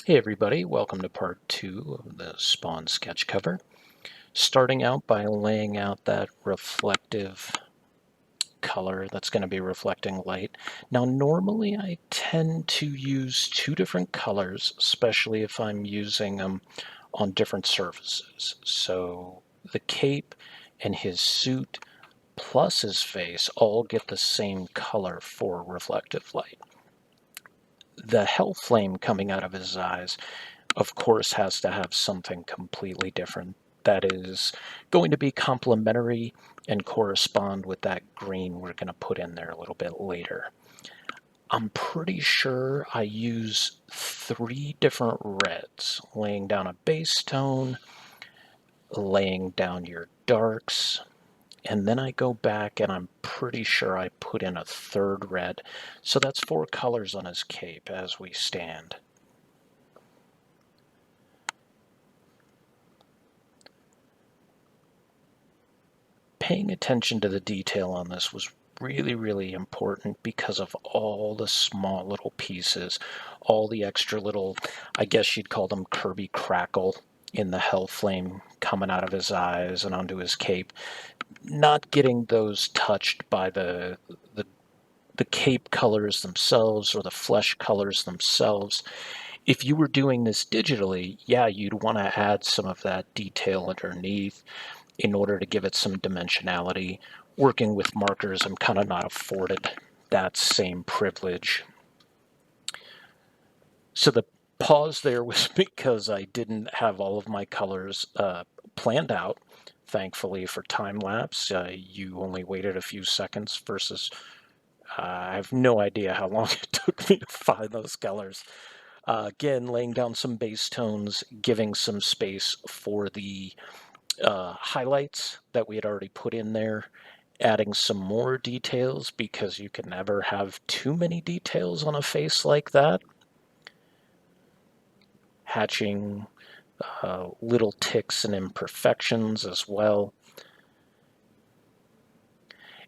Hey everybody, welcome to part 2 of the Spawn sketch cover. Starting out by laying out that reflective color that's going to be reflecting light. Now normally I tend to use two different colors, especially if I'm using them on different surfaces. So the cape and his suit plus his face all get the same color for reflective light. The hell flame coming out of his eyes of course has to have something completely different that is going to be complementary and correspond with that green we're going to put in there a little bit later. I'm pretty sure I use 3 different reds, laying down a base tone, laying down your darks, and then I go back and I'm pretty sure I put in a 3rd red. So that's 4 colors on his cape as we stand. Paying attention to the detail on this was really important because of all the small little pieces, all the extra little, I guess you'd call them Kirby crackle in the hell flame coming out of his eyes and onto his cape. Not getting those touched by the cape colors themselves or the flesh colors themselves. If you were doing this digitally, yeah, you'd want to add some of that detail underneath in order to give it some dimensionality. Working with markers, I'm kind of not afforded that same privilege. So the pause there was because I didn't have all of my colors planned out. Thankfully for time lapse, you only waited a few seconds versus I have no idea how long it took me to find those colors. Again, laying down some base tones, giving some space for the highlights that we had already put in there, adding some more details because you can never have too many details on a face like that. Hatching little ticks and imperfections as well.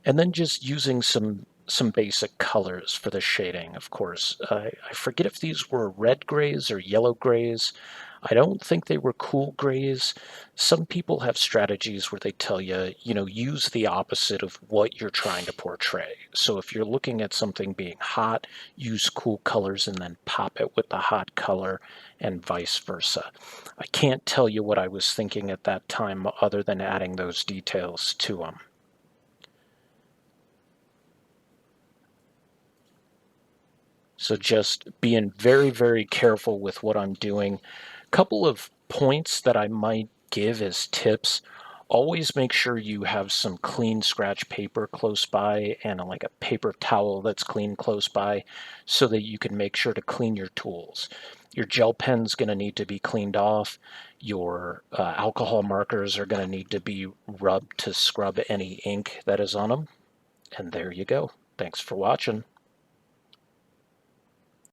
And then just using some basic colors for the shading, of course. I forget if these were red grays or yellow grays. I don't think they were cool grays. Some people have strategies where they tell you, use the opposite of what you're trying to portray. So if you're looking at something being hot, use cool colors and then pop it with the hot color and vice versa. I can't tell you what I was thinking at that time other than adding those details to them. So just being very careful with what I'm doing. A couple of points that I might give as tips. Always make sure you have some clean scratch paper close by and like a paper towel that's clean close by so that you can make sure to clean your tools. Your gel pen's going to need to be cleaned off. Your alcohol markers are going to need to be rubbed to scrub any ink that is on them. And there you go. Thanks for watching.